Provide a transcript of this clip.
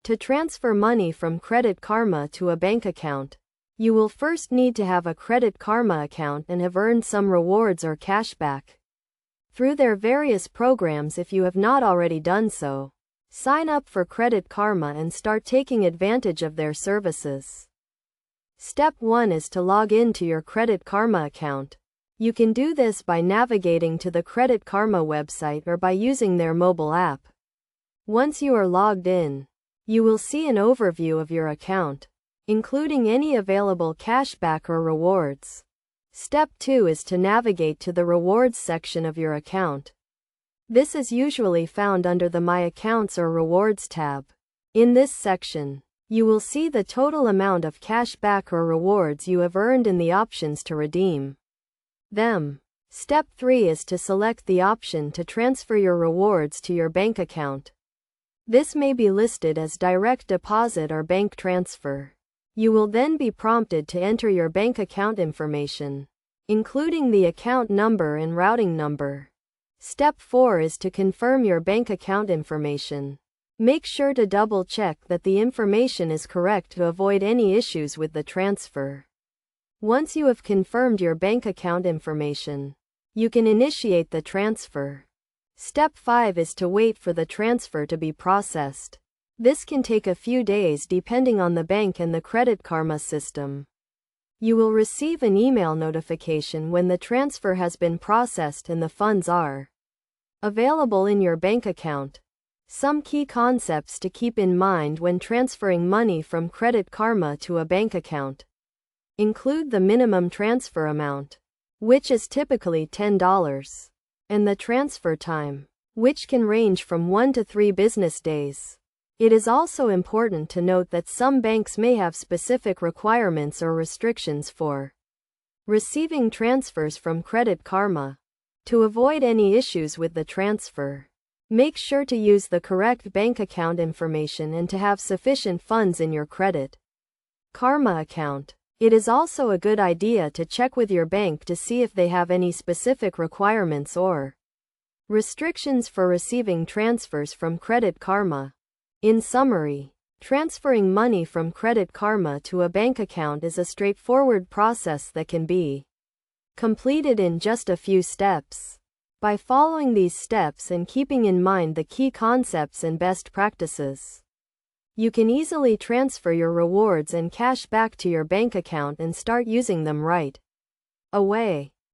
To transfer money from Credit Karma to a bank account, you will first need to have a Credit Karma account and have earned some rewards or cashback through their various programs. If you have not already done so, sign up for Credit Karma and start taking advantage of their services. Step 1 is to log in to your Credit Karma account. You can do this by navigating to the Credit Karma website or by using their mobile app. Once you are logged in, you will see an overview of your account, including any available cashback or rewards. Step 2 is to navigate to the Rewards section of your account. This is usually found under the My Accounts or Rewards tab. In this section, you will see the total amount of cashback or rewards you have earned and the options to redeem them. Step 3 is to select the option to transfer your rewards to your bank account. This may be listed as direct deposit or bank transfer. You will then be prompted to enter your bank account information, including the account number and routing number. Step 4 is to confirm your bank account information. Make sure to double-check that the information is correct to avoid any issues with the transfer. Once you have confirmed your bank account information, you can initiate the transfer. Step 5 is to wait for the transfer to be processed. This can take a few days depending on the bank and the Credit Karma system. You will receive an email notification when the transfer has been processed and the funds are available in your bank account. Some key concepts to keep in mind when transferring money from Credit Karma to a bank account include the minimum transfer amount, which is typically $10, and the transfer time, which can range from 1 to 3 business days. It is also important to note that some banks may have specific requirements or restrictions for receiving transfers from Credit Karma. To avoid any issues with the transfer, make sure to use the correct bank account information and to have sufficient funds in your Credit Karma account. It is also a good idea to check with your bank to see if they have any specific requirements or restrictions for receiving transfers from Credit Karma. In summary, transferring money from Credit Karma to a bank account is a straightforward process that can be completed in just a few steps. By following these steps and keeping in mind the key concepts and best practices, you can easily transfer your rewards and cash back to your bank account and start using them right away.